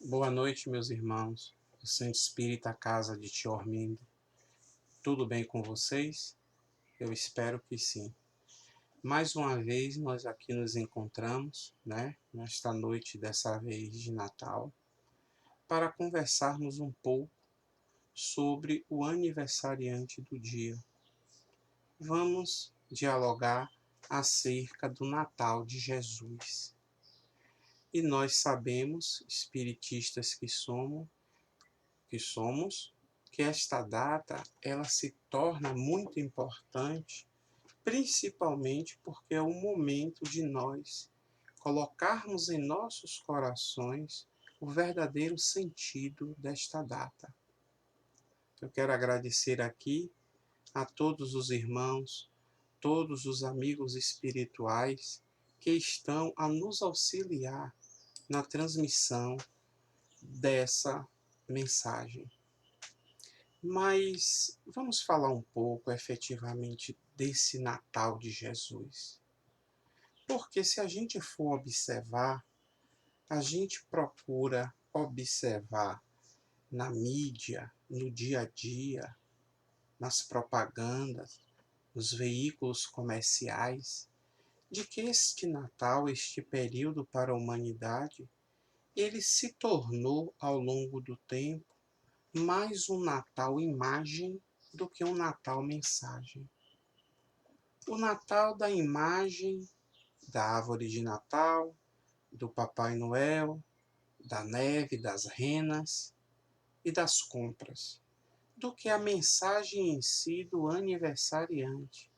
Boa noite, meus irmãos. O Centro Espírita Casa de Tio Armindo. Tudo bem com vocês? Eu espero que sim. Mais uma vez nós aqui nos encontramos, nesta noite dessa vez de Natal, para conversarmos um pouco sobre o aniversariante do dia. Vamos dialogar acerca do Natal de Jesus. E nós sabemos, espiritistas que somos, que esta data ela se torna muito importante, principalmente porque é o momento de nós colocarmos em nossos corações o verdadeiro sentido desta data. Eu quero agradecer aqui a todos os irmãos, todos os amigos espirituais que estão a nos auxiliar na transmissão dessa mensagem. Mas vamos falar um pouco efetivamente desse Natal de Jesus. Porque se a gente for observar, a gente procura observar na mídia, no dia a dia, nas propagandas, nos veículos comerciais, de que este Natal, este período para a humanidade, ele se tornou ao longo do tempo mais um Natal imagem do que um Natal mensagem. O Natal da imagem da árvore de Natal, do Papai Noel, da neve, das renas e das compras, do que a mensagem em si do aniversariante,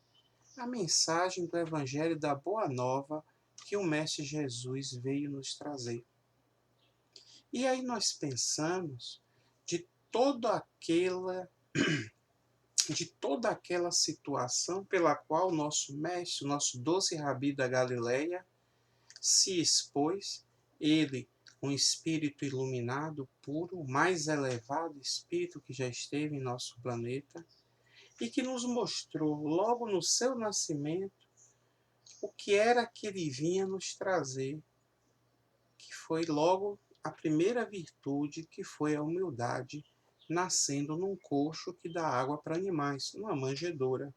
a mensagem do Evangelho da Boa Nova que o Mestre Jesus veio nos trazer. E aí nós pensamos de toda aquela situação pela qual nosso mestre, nosso doce Rabi da Galileia, se expôs, ele, um espírito iluminado, puro, o mais elevado espírito que já esteve em nosso planeta, e que nos mostrou, logo no seu nascimento, o que era que ele vinha nos trazer, que foi logo a primeira virtude, que foi a humildade, nascendo num coxo que dá água para animais, numa manjedoura.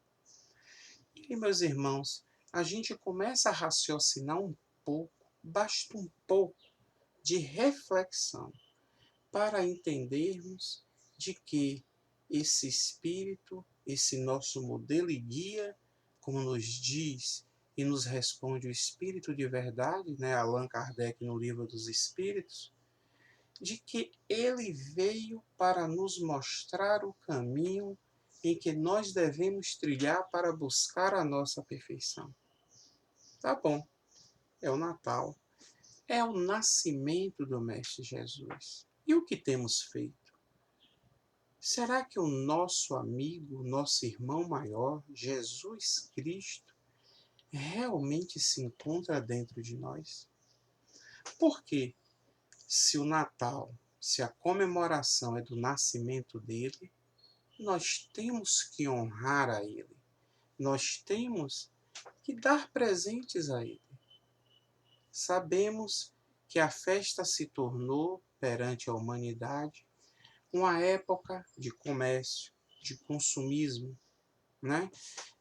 E, meus irmãos, a gente começa a raciocinar um pouco, basta um pouco de reflexão para entendermos de que esse espírito, esse nosso modelo e guia, como nos diz e nos responde o Espírito de Verdade, Allan Kardec no Livro dos Espíritos, de que ele veio para nos mostrar o caminho em que nós devemos trilhar para buscar a nossa perfeição. Tá bom, é o Natal, é o nascimento do Mestre Jesus. E o que temos feito? Será que o nosso amigo, nosso irmão maior, Jesus Cristo, realmente se encontra dentro de nós? Por quê? Se o Natal, se a comemoração é do nascimento dele, nós temos que honrar a ele. Nós temos que dar presentes a ele. Sabemos que a festa se tornou, perante a humanidade, uma época de comércio, de consumismo,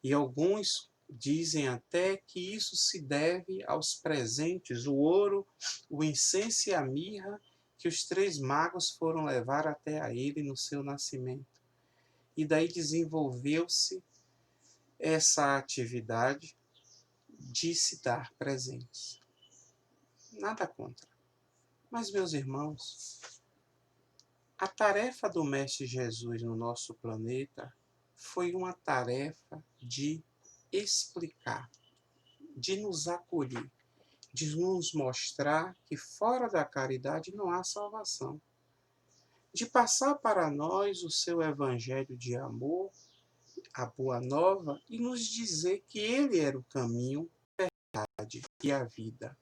E alguns dizem até que isso se deve aos presentes, o ouro, o incenso e a mirra que os 3 magos foram levar até a ele no seu nascimento. E daí desenvolveu-se essa atividade de se dar presentes. Nada contra. Mas, meus irmãos, a tarefa do Mestre Jesus no nosso planeta foi uma tarefa de explicar, de nos acolher, de nos mostrar que fora da caridade não há salvação, de passar para nós o seu evangelho de amor, a boa nova, e nos dizer que ele era o caminho, a verdade e a vida.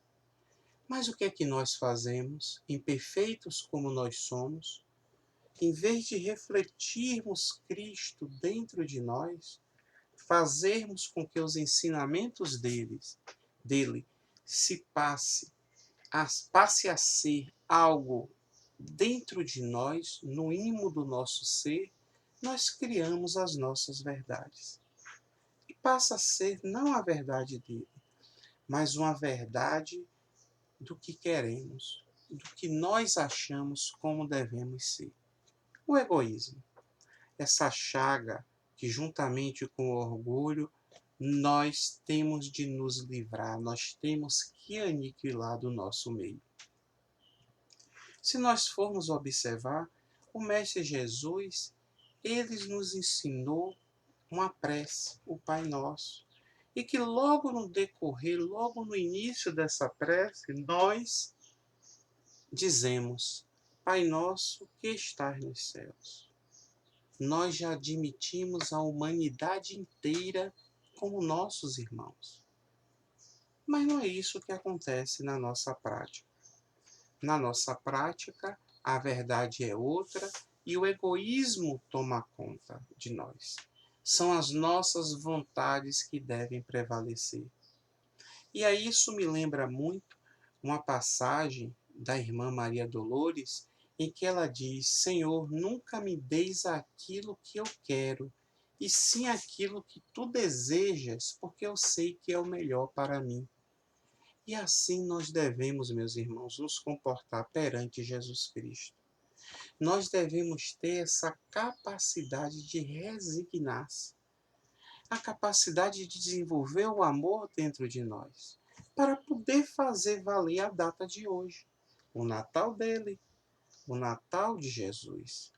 Mas o que é que nós fazemos, imperfeitos como nós somos? Em vez de refletirmos Cristo dentro de nós, fazermos com que os ensinamentos dele passe a ser algo dentro de nós, no íntimo do nosso ser, nós criamos as nossas verdades. E passa a ser não a verdade dele, mas uma verdade do que queremos, do que nós achamos como devemos ser. O egoísmo, essa chaga que juntamente com o orgulho nós temos de nos livrar, nós temos que aniquilar do nosso meio. Se nós formos observar, o Mestre Jesus, ele nos ensinou uma prece, o Pai Nosso, e que logo no decorrer, logo no início dessa prece, nós dizemos: Pai Nosso que estás nos céus. Nós já admitimos a humanidade inteira como nossos irmãos. Mas não é isso que acontece na nossa prática. Na nossa prática, a verdade é outra e o egoísmo toma conta de nós. São as nossas vontades que devem prevalecer. E aí isso me lembra muito uma passagem da irmã Maria Dolores, em que ela diz: Senhor, nunca me deis aquilo que eu quero, e sim aquilo que tu desejas, porque eu sei que é o melhor para mim. E assim nós devemos, meus irmãos, nos comportar perante Jesus Cristo. Nós devemos ter essa capacidade de resignar-se, a capacidade de desenvolver o amor dentro de nós, para poder fazer valer a data de hoje, o Natal dele, o Natal de Jesus.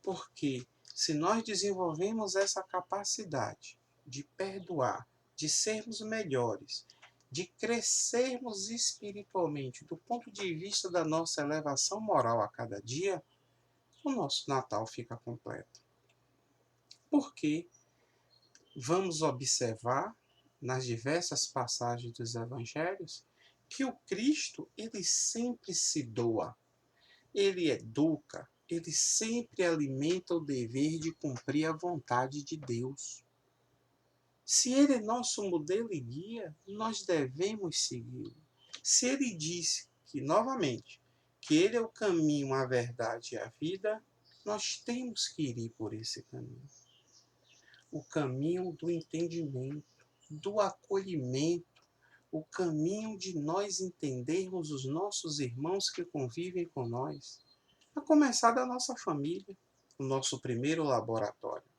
Porque se nós desenvolvemos essa capacidade de perdoar, de sermos melhores, de crescermos espiritualmente do ponto de vista da nossa elevação moral a cada dia, o nosso Natal fica completo. Porque vamos observar nas diversas passagens dos evangelhos que o Cristo, ele sempre se doa, ele educa, ele sempre alimenta o dever de cumprir a vontade de Deus. Se ele é nosso modelo e guia, nós devemos segui-lo. Se ele disse que, novamente, que ele é o caminho, a verdade e a vida, nós temos que ir por esse caminho. O caminho do entendimento, do acolhimento, o caminho de nós entendermos os nossos irmãos que convivem com nós, a começar da nossa família, o nosso primeiro laboratório.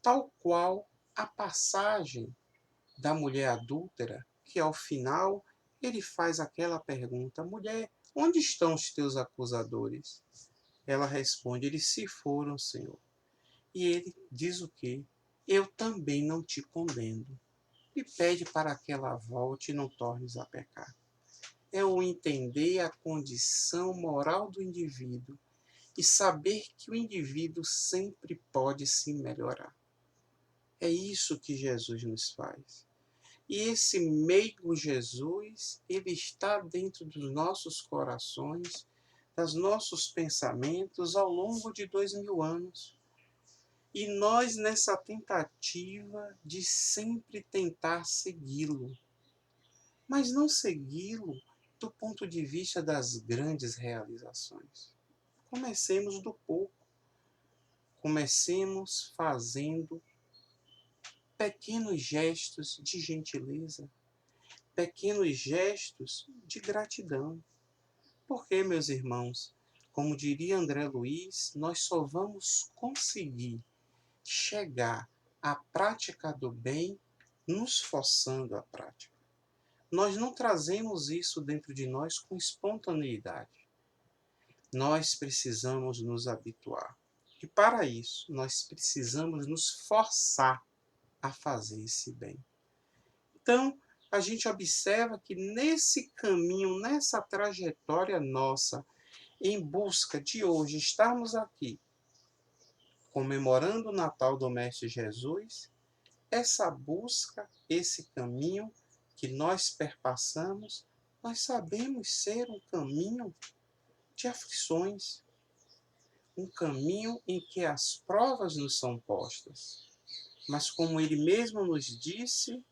Tal qual a passagem da mulher adúltera, que ao final ele faz aquela pergunta: mulher, onde estão os teus acusadores? Ela responde: eles se foram, Senhor. E ele diz o quê? Eu também não te condeno. E pede para que ela volte e não tornes a pecar. É o entender a condição moral do indivíduo e saber que o indivíduo sempre pode se melhorar. É isso que Jesus nos faz. E esse meigo Jesus, ele está dentro dos nossos corações, dos nossos pensamentos ao longo de 2000 anos. E nós nessa tentativa de sempre tentar segui-lo, mas não segui-lo do ponto de vista das grandes realizações. Comecemos do pouco. Comecemos fazendo pequenos gestos de gentileza, pequenos gestos de gratidão. Porque, meus irmãos, como diria André Luiz, nós só vamos conseguir chegar à prática do bem nos forçando à prática. Nós não trazemos isso dentro de nós com espontaneidade. Nós precisamos nos habituar. E para isso, nós precisamos nos forçar a fazer esse bem. Então, a gente observa que nesse caminho, nessa trajetória nossa, em busca de hoje estarmos aqui, comemorando o Natal do Mestre Jesus, essa busca, esse caminho que nós perpassamos, nós sabemos ser um caminho de aflições, um caminho em que as provas nos são postas. Mas como ele mesmo nos disse,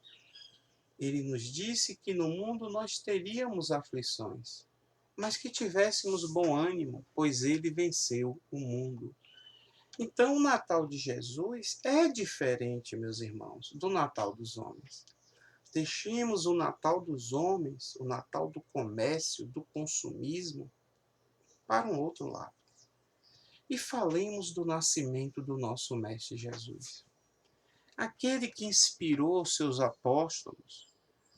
ele nos disse que no mundo nós teríamos aflições. mas que tivéssemos bom ânimo, pois ele venceu o mundo. Então, o Natal de Jesus é diferente, meus irmãos, do Natal dos homens. Deixemos o Natal dos homens, o Natal do comércio, do consumismo, para um outro lado. E falemos do nascimento do nosso Mestre Jesus. Aquele que inspirou os seus apóstolos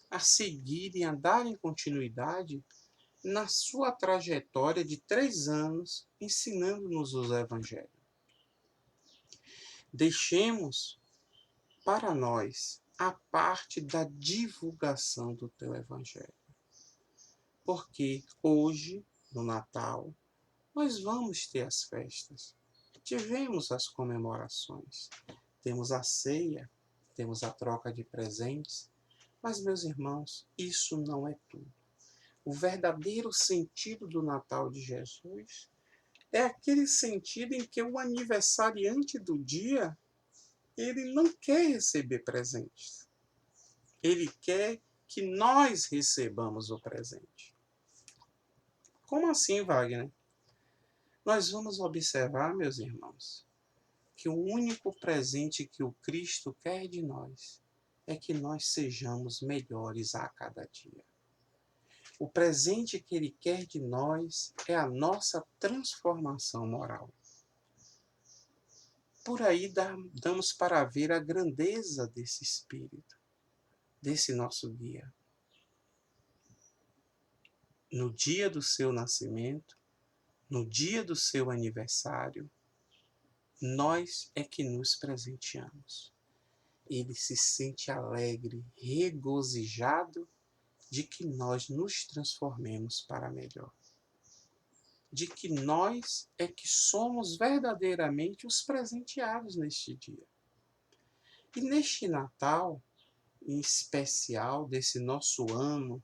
a seguirem, a darem continuidade na sua trajetória de 3 anos, ensinando-nos os evangelhos. Deixemos para nós a parte da divulgação do teu evangelho. Porque hoje, no Natal, nós vamos ter as festas. Tivemos as comemorações, temos a ceia, temos a troca de presentes, mas, meus irmãos, isso não é tudo. O verdadeiro sentido do Natal de Jesus é aquele sentido em que o aniversariante do dia, ele não quer receber presentes. Ele quer que nós recebamos o presente. Como assim, Wagner? Nós vamos observar, meus irmãos, que o único presente que o Cristo quer de nós é que nós sejamos melhores a cada dia. O presente que ele quer de nós é a nossa transformação moral. Por aí damos para ver a grandeza desse Espírito, desse nosso guia. No dia do seu nascimento, no dia do seu aniversário, nós é que nos presenteamos. Ele se sente alegre, regozijado de que nós nos transformemos para melhor. De que nós é que somos verdadeiramente os presenteados neste dia. E neste Natal, em especial, desse nosso ano,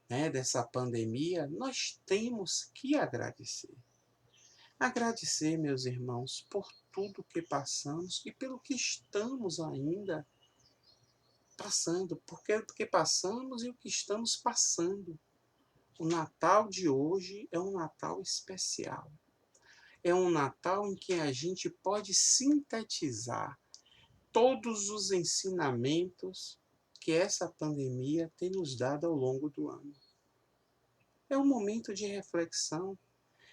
dessa pandemia, nós temos que agradecer. Agradecer, meus irmãos, por tudo que passamos e pelo que estamos ainda passando, porque passamos e o que estamos passando. O Natal de hoje é um Natal especial. É um Natal em que a gente pode sintetizar todos os ensinamentos que essa pandemia tem nos dado ao longo do ano. É um momento de reflexão,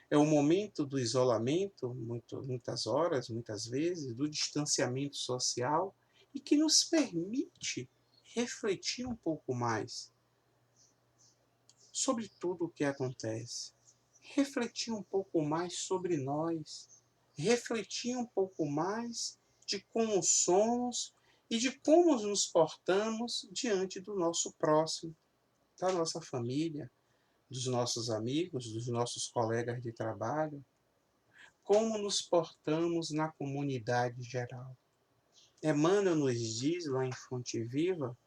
é o momento do isolamento, muitas horas, muitas vezes, do distanciamento social, e que nos permite refletir um pouco mais sobre tudo o que acontece. Refletir um pouco mais sobre nós. Refletir um pouco mais de como somos e de como nos portamos diante do nosso próximo, da nossa família, dos nossos amigos, dos nossos colegas de trabalho, como nos portamos na comunidade geral. Emmanuel nos diz, lá em Fonte Viva,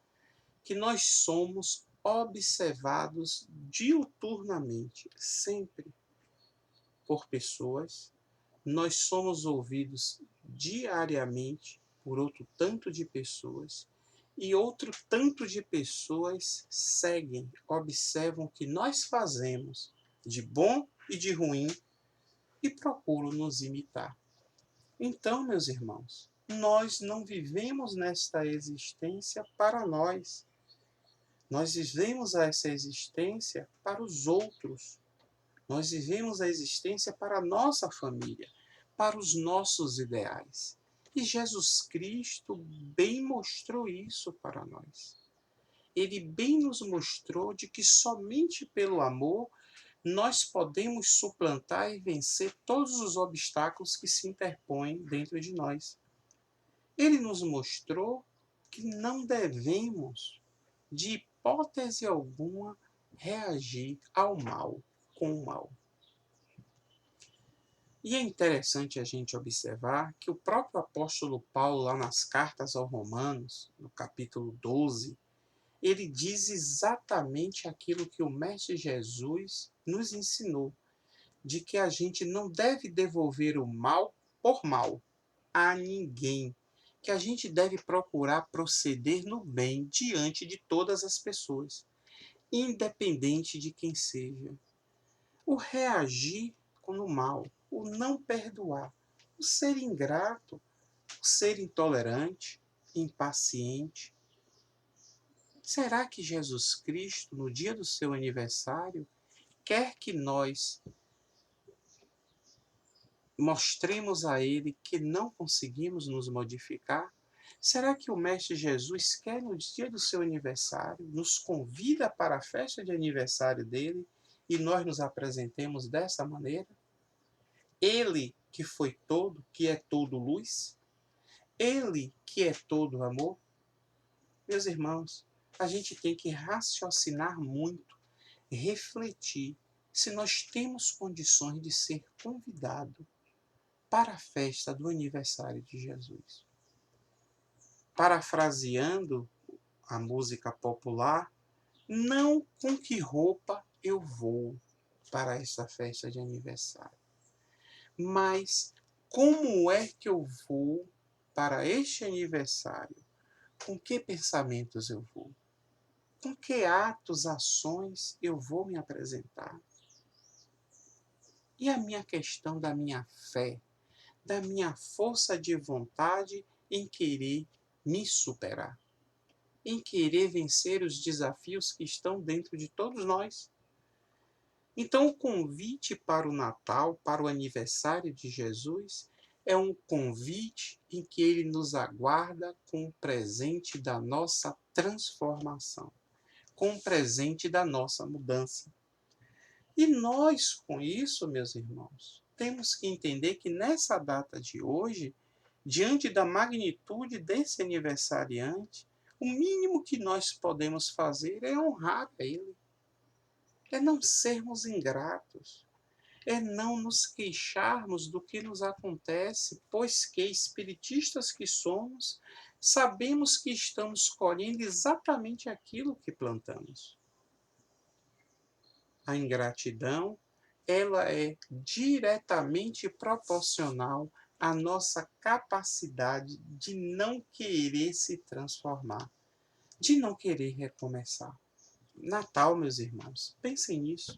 que nós somos observados diuturnamente, sempre, por pessoas, nós somos ouvidos diariamente por outro tanto de pessoas, e outro tanto de pessoas seguem, observam o que nós fazemos, de bom e de ruim, e procuram nos imitar. Então, meus irmãos, nós não vivemos nesta existência para nós. Nós vivemos essa existência para os outros. Nós vivemos a existência para a nossa família, para os nossos ideais. E Jesus Cristo bem mostrou isso para nós. Ele bem nos mostrou de que somente pelo amor nós podemos suplantar e vencer todos os obstáculos que se interpõem dentro de nós. Ele nos mostrou que não devemos, de hipótese alguma, reagir ao mal com o mal. E é interessante a gente observar que o próprio apóstolo Paulo, lá nas cartas aos Romanos, no capítulo 12, ele diz exatamente aquilo que o Mestre Jesus nos ensinou, de que a gente não deve devolver o mal por mal a ninguém, que a gente deve procurar proceder no bem diante de todas as pessoas, independente de quem seja. o reagir com o mal, o não perdoar, o ser ingrato, o ser intolerante, impaciente. Será que Jesus Cristo, no dia do seu aniversário, quer que nós mostremos a Ele que não conseguimos nos modificar? Será que o Mestre Jesus quer, no dia do seu aniversário, nos convida para a festa de aniversário dele e nós nos apresentemos dessa maneira? Ele que foi todo, que é todo luz? Ele que é todo amor? Meus irmãos, a gente tem que raciocinar muito, refletir se nós temos condições de ser convidado para a festa do aniversário de Jesus. Parafraseando a música popular, não com que roupa eu vou para essa festa de aniversário, mas como é que eu vou para este aniversário? Com que pensamentos eu vou? Com que atos, ações eu vou me apresentar? E a minha questão da minha fé, da minha força de vontade em querer me superar, em querer vencer os desafios que estão dentro de todos nós. Então, o convite para o Natal, para o aniversário de Jesus, é um convite em que ele nos aguarda com o presente da nossa transformação, com o presente da nossa mudança. E nós, com isso, meus irmãos, temos que entender que nessa data de hoje, diante da magnitude desse aniversariante, o mínimo que nós podemos fazer é honrar a ele, é não sermos ingratos, é não nos queixarmos do que nos acontece, pois que, espiritistas que somos, sabemos que estamos colhendo exatamente aquilo que plantamos. A ingratidão, ela é diretamente proporcional à nossa capacidade de não querer se transformar, de não querer recomeçar. Natal, meus irmãos, pensem nisso,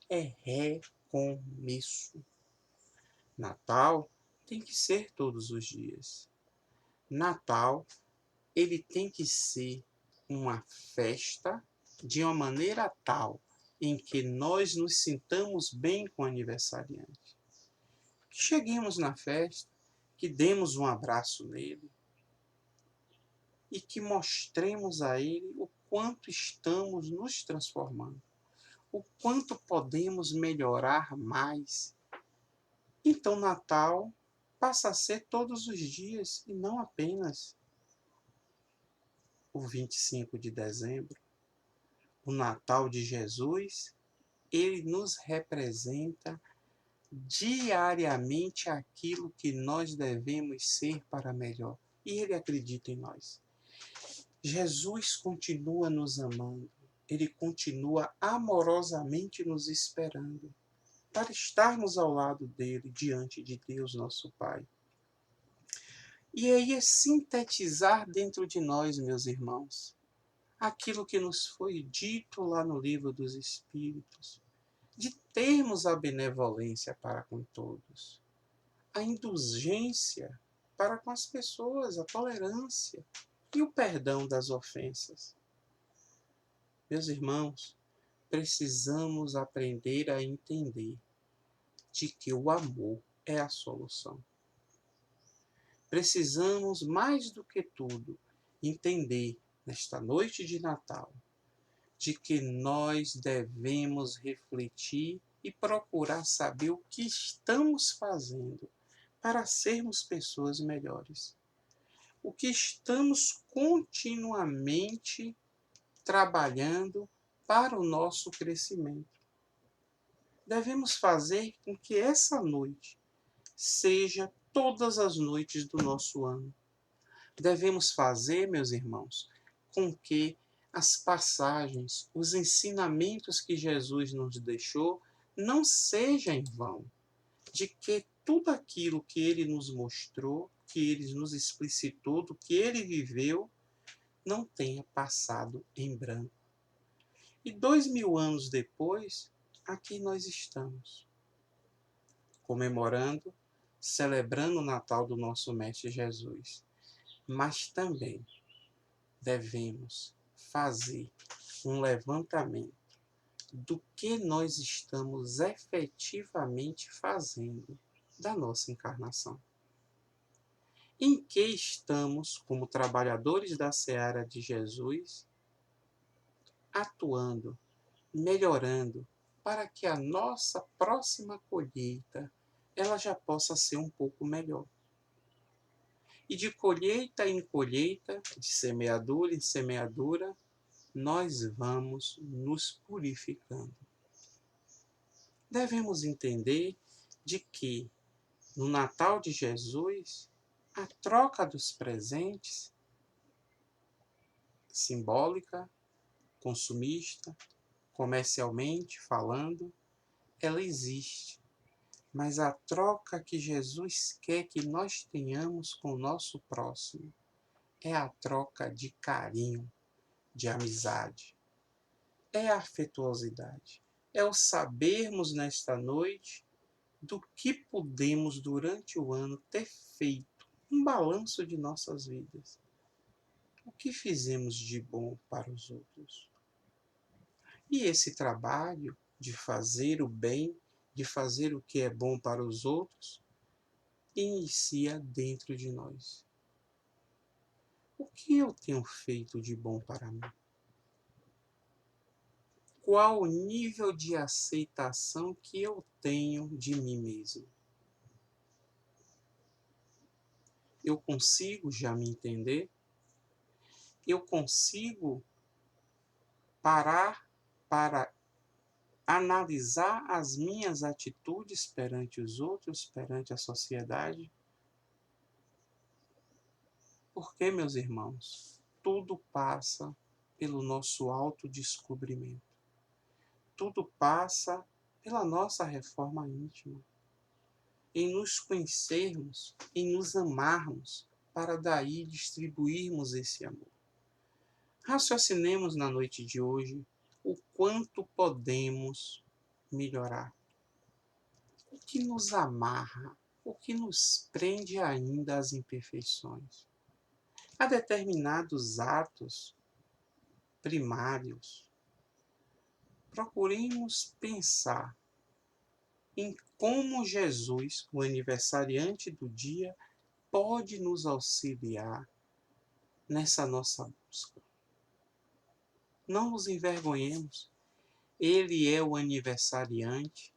é recomeço. Natal tem que ser todos os dias. Natal, ele tem que ser uma festa de uma maneira tal em que nós nos sintamos bem com o aniversariante. Que cheguemos na festa, que demos um abraço nele e que mostremos a ele o quanto estamos nos transformando, o quanto podemos melhorar mais. Então, Natal passa a ser todos os dias e não apenas o 25 de dezembro. O Natal de Jesus, ele nos representa diariamente aquilo que nós devemos ser para melhor. E ele acredita em nós. Jesus continua nos amando. Ele continua amorosamente nos esperando para estarmos ao lado dele, diante de Deus, nosso Pai. E aí é sintetizar dentro de nós, meus irmãos, aquilo que nos foi dito lá no Livro dos Espíritos, de termos a benevolência para com todos, a indulgência para com as pessoas, a tolerância e o perdão das ofensas. Meus irmãos, precisamos aprender a entender de que o amor é a solução. Precisamos, mais do que tudo, entender, nesta noite de Natal, de que nós devemos refletir e procurar saber o que estamos fazendo para sermos pessoas melhores. O que estamos continuamente trabalhando para o nosso crescimento. Devemos fazer com que essa noite seja todas as noites do nosso ano. Devemos fazer, meus irmãos, com que as passagens, os ensinamentos que Jesus nos deixou não sejam em vão, de que tudo aquilo que ele nos mostrou, que ele nos explicitou, do que ele viveu, não tenha passado em branco. E 2000 anos depois, aqui nós estamos, comemorando, celebrando o Natal do nosso Mestre Jesus, mas também devemos fazer um levantamento do que nós estamos efetivamente fazendo da nossa encarnação. Em que estamos, como trabalhadores da seara de Jesus, atuando, melhorando, para que a nossa próxima colheita ela já possa ser um pouco melhor. E de colheita em colheita, de semeadura em semeadura, nós vamos nos purificando. Devemos entender de que no Natal de Jesus, a troca dos presentes, simbólica, consumista, comercialmente falando, ela existe. Mas a troca que Jesus quer que nós tenhamos com o nosso próximo é a troca de carinho, de amizade. É a afetuosidade. É o sabermos nesta noite do que podemos durante o ano ter feito, um balanço de nossas vidas. O que fizemos de bom para os outros? E esse trabalho de fazer o bem, de fazer o que é bom para os outros, inicia dentro de nós. O que eu tenho feito de bom para mim? Qual o nível de aceitação que eu tenho de mim mesmo? Eu consigo já me entender? Eu consigo parar para analisar as minhas atitudes perante os outros, perante a sociedade? Porque, meus irmãos, tudo passa pelo nosso autodescobrimento. Tudo passa pela nossa reforma íntima. Em nos conhecermos, em nos amarmos, para daí distribuirmos esse amor. Raciocinemos na noite de hoje o quanto podemos melhorar. O que nos amarra, o que nos prende ainda às imperfeições. Há determinados atos primários. Procuremos pensar em como Jesus, o aniversariante do dia, pode nos auxiliar nessa nossa busca. Não nos envergonhemos. Ele é o aniversariante,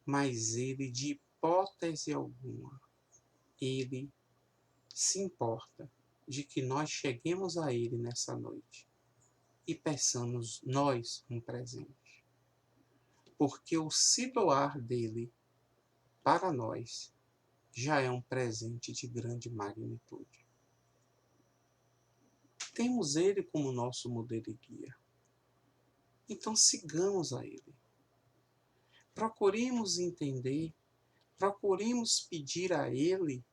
mas ele, de hipótese alguma, ele se importa de que nós cheguemos a ele nessa noite e peçamos nós um presente. Porque o se doar dele para nós já é um presente de grande magnitude. Temos ele como nosso modelo e guia. Então sigamos a ele. Procuremos entender, procuremos pedir a ele,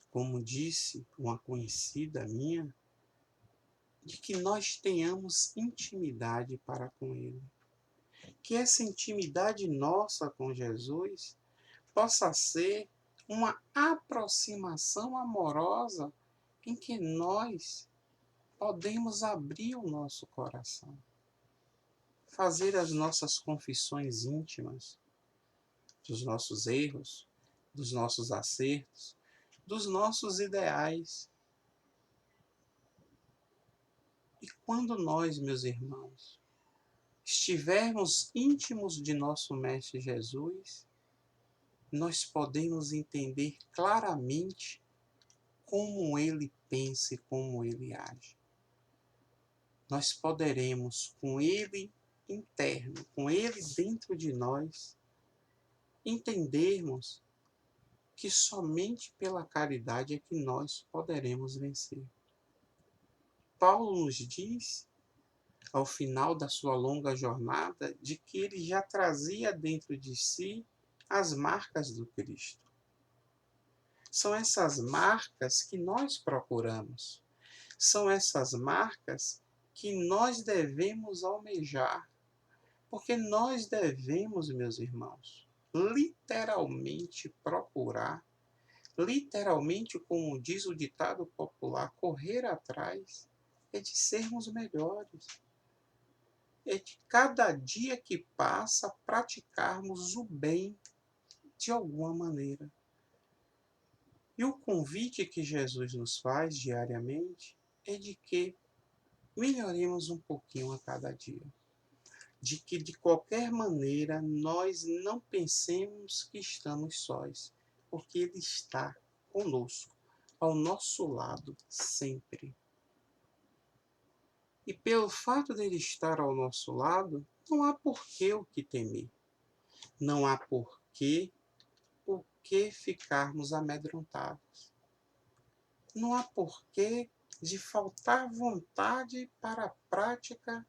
como disse uma conhecida minha, de que nós tenhamos intimidade para com ele. Que essa intimidade nossa com Jesus possa ser uma aproximação amorosa em que nós podemos abrir o nosso coração, fazer as nossas confissões íntimas dos nossos erros, dos nossos acertos, dos nossos ideais. E quando nós, meus irmãos, estivermos íntimos de nosso Mestre Jesus, nós podemos entender claramente como ele pensa e como ele age. Nós poderemos, com ele interno, com ele dentro de nós, entendermos que somente pela caridade é que nós poderemos vencer. Paulo nos diz, ao final da sua longa jornada, de que ele já trazia dentro de si as marcas do Cristo. São essas marcas que nós procuramos. São essas marcas que nós devemos almejar. Porque nós devemos, meus irmãos, literalmente procurar, literalmente, como diz o ditado popular, correr atrás, é de sermos melhores. É de cada dia que passa praticarmos o bem de alguma maneira. E o convite que Jesus nos faz diariamente é de que melhoremos um pouquinho a cada dia. De que, de qualquer maneira, nós não pensemos que estamos sós, porque Ele está conosco, ao nosso lado, sempre. E pelo fato de Ele estar ao nosso lado, não há por que o que temer. Não há por que o que ficarmos amedrontados. Não há por que de faltar vontade para a prática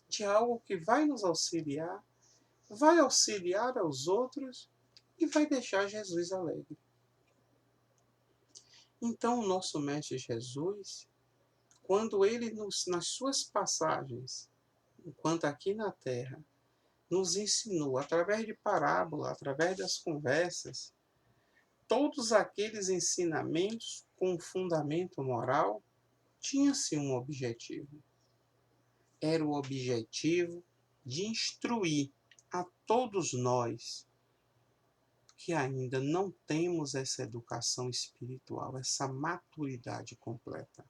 de algo que vai nos auxiliar, vai auxiliar aos outros e vai deixar Jesus alegre. Então, o nosso Mestre Jesus, quando ele, nas suas passagens, enquanto aqui na Terra, nos ensinou, através de parábola, através das conversas, todos aqueles ensinamentos com fundamento moral, tinha-se um objetivo. Era o objetivo de instruir a todos nós que ainda não temos essa educação espiritual, essa maturidade completa.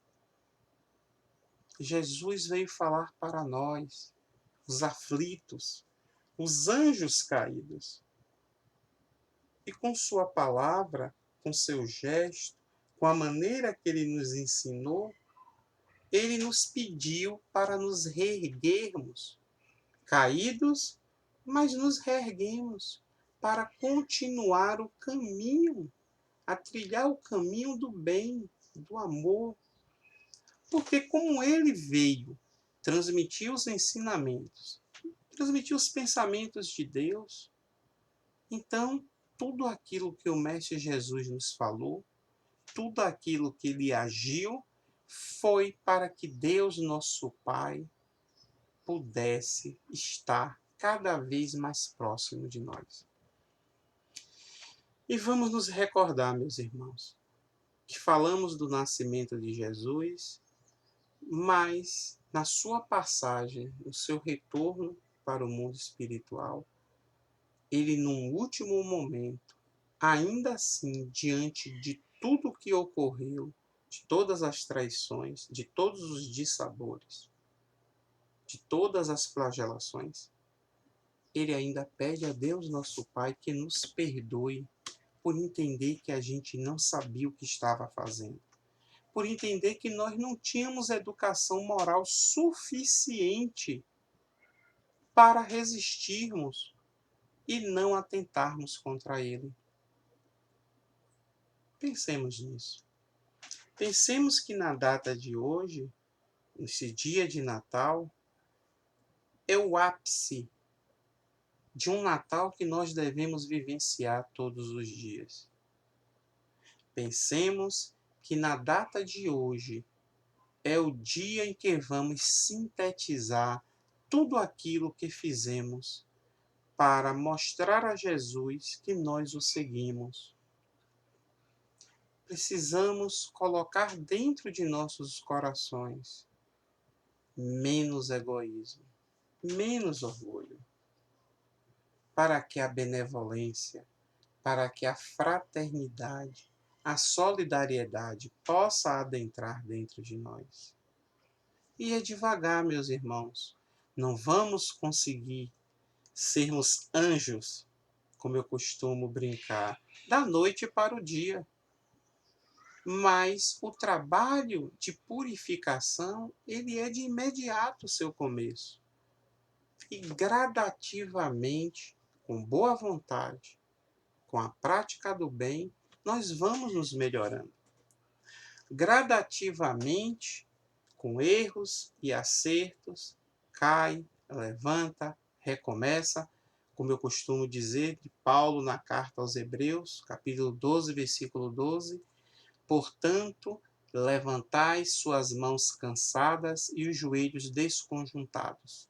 Jesus veio falar para nós, os aflitos, os anjos caídos. E com sua palavra, com seu gesto, com a maneira que ele nos ensinou, ele nos pediu para nos reerguermos, caídos, mas nos reerguemos para continuar o caminho, a trilhar o caminho do bem, do amor. Porque como ele veio transmitir os ensinamentos, transmitir os pensamentos de Deus, então tudo aquilo que o Mestre Jesus nos falou, tudo aquilo que ele agiu, foi para que Deus, nosso Pai, pudesse estar cada vez mais próximo de nós. E vamos nos recordar, meus irmãos, que falamos do nascimento de Jesus, mas na sua passagem, no seu retorno para o mundo espiritual, ele, num último momento, ainda assim, diante de tudo que ocorreu, de todas as traições, de todos os dissabores, de todas as flagelações, ele ainda pede a Deus nosso Pai que nos perdoe por entender que a gente não sabia o que estava fazendo, por entender que nós não tínhamos educação moral suficiente para resistirmos e não atentarmos contra ele. Pensemos nisso. Pensemos que na data de hoje, nesse dia de Natal, é o ápice de um Natal que nós devemos vivenciar todos os dias. Pensemos que na data de hoje é o dia em que vamos sintetizar tudo aquilo que fizemos para mostrar a Jesus que nós o seguimos. Precisamos colocar dentro de nossos corações menos egoísmo, menos orgulho, para que a benevolência, para que a fraternidade, a solidariedade possa adentrar dentro de nós. E é devagar, meus irmãos. Não vamos conseguir sermos anjos, como eu costumo brincar, da noite para o dia. Mas o trabalho de purificação, ele é de imediato o seu começo. E gradativamente, com boa vontade, com a prática do bem, nós vamos nos melhorando. Gradativamente, com erros e acertos, cai, levanta, recomeça, como eu costumo dizer de Paulo na carta aos Hebreus, capítulo 12, versículo 12, portanto, levantai suas mãos cansadas e os joelhos desconjuntados.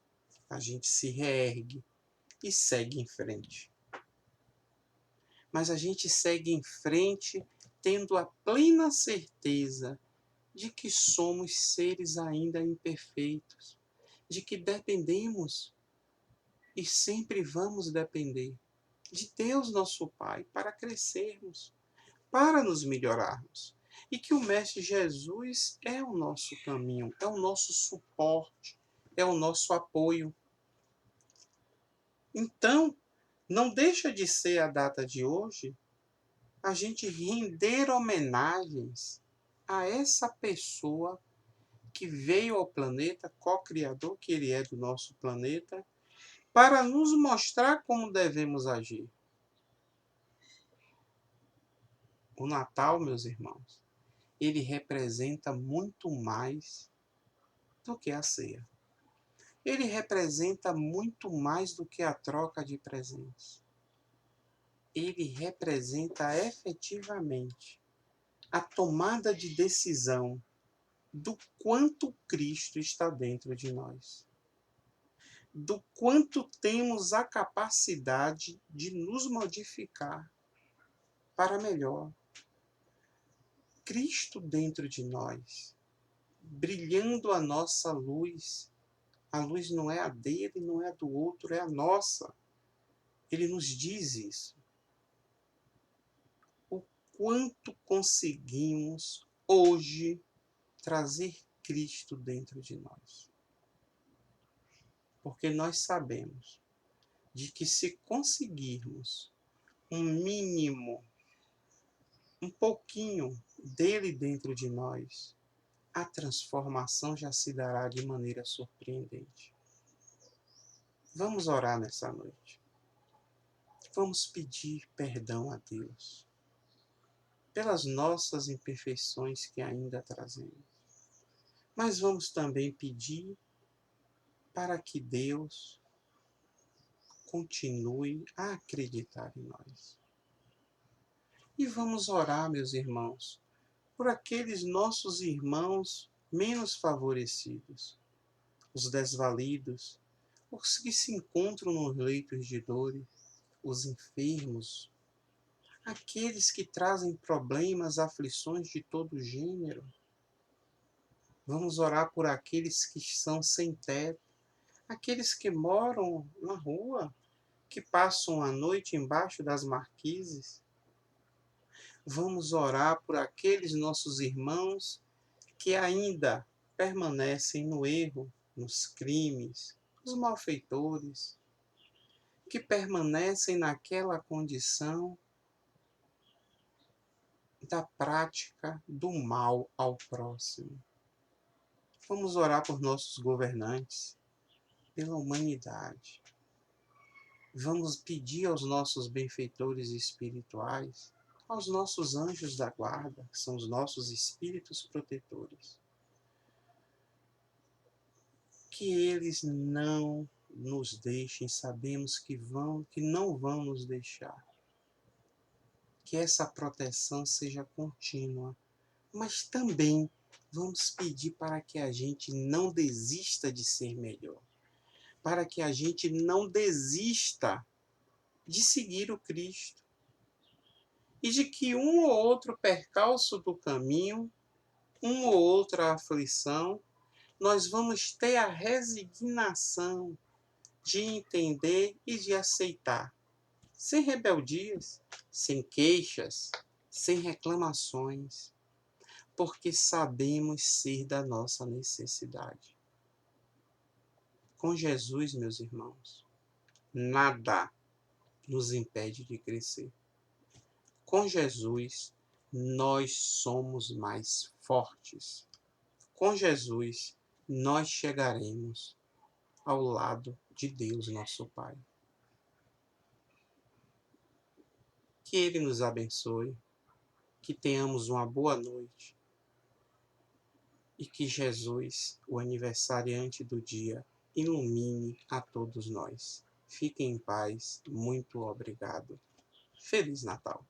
a gente se reergue e segue em frente. Mas a gente segue em frente tendo a plena certeza de que somos seres ainda imperfeitos, de que dependemos e sempre vamos depender de Deus, nosso Pai, para crescermos, para nos melhorarmos. E que o Mestre Jesus é o nosso caminho, é o nosso suporte, é o nosso apoio. Então, não deixa de ser a data de hoje a gente render homenagens a essa pessoa que veio ao planeta, co-criador, que ele é do nosso planeta, para nos mostrar como devemos agir. O Natal, meus irmãos, ele representa muito mais do que a ceia. Ele representa muito mais do que a troca de presentes. Ele representa efetivamente a tomada de decisão do quanto Cristo está dentro de nós, do quanto temos a capacidade de nos modificar para melhor. Cristo dentro de nós, brilhando a nossa luz. A luz não é a dele, não é a do outro, é a nossa. Ele nos diz isso. O quanto conseguimos hoje trazer Cristo dentro de nós. Porque nós sabemos de que se conseguirmos um mínimo, um pouquinho dele dentro de nós, a transformação já se dará de maneira surpreendente. Vamos orar nessa noite. Vamos pedir perdão a Deus pelas nossas imperfeições que ainda trazemos. Mas vamos também pedir para que Deus continue a acreditar em nós. E vamos orar, meus irmãos, por aqueles nossos irmãos menos favorecidos, os desvalidos, os que se encontram nos leitos de dores, os enfermos, aqueles que trazem problemas, aflições de todo gênero. Vamos orar por aqueles que são sem teto, aqueles que moram na rua, que passam a noite embaixo das marquises. Vamos orar por aqueles nossos irmãos que ainda permanecem no erro, nos crimes, os malfeitores, que permanecem naquela condição da prática do mal ao próximo. Vamos orar por nossos governantes, pela humanidade. Vamos pedir aos nossos benfeitores espirituais, aos nossos anjos da guarda, que são os nossos espíritos protetores, que eles não nos deixem, sabemos que não vão nos deixar. Que essa proteção seja contínua, mas também vamos pedir para que a gente não desista de ser melhor, para que a gente não desista de seguir o Cristo, e de que um ou outro percalço do caminho, uma ou outra aflição, nós vamos ter a resignação de entender e de aceitar, sem rebeldias, sem queixas, sem reclamações, porque sabemos ser da nossa necessidade. Com Jesus, meus irmãos, nada nos impede de crescer. Com Jesus, nós somos mais fortes. Com Jesus, nós chegaremos ao lado de Deus, nosso Pai. Que Ele nos abençoe, que tenhamos uma boa noite e que Jesus, o aniversariante do dia, ilumine a todos nós. Fiquem em paz. Muito obrigado. Feliz Natal!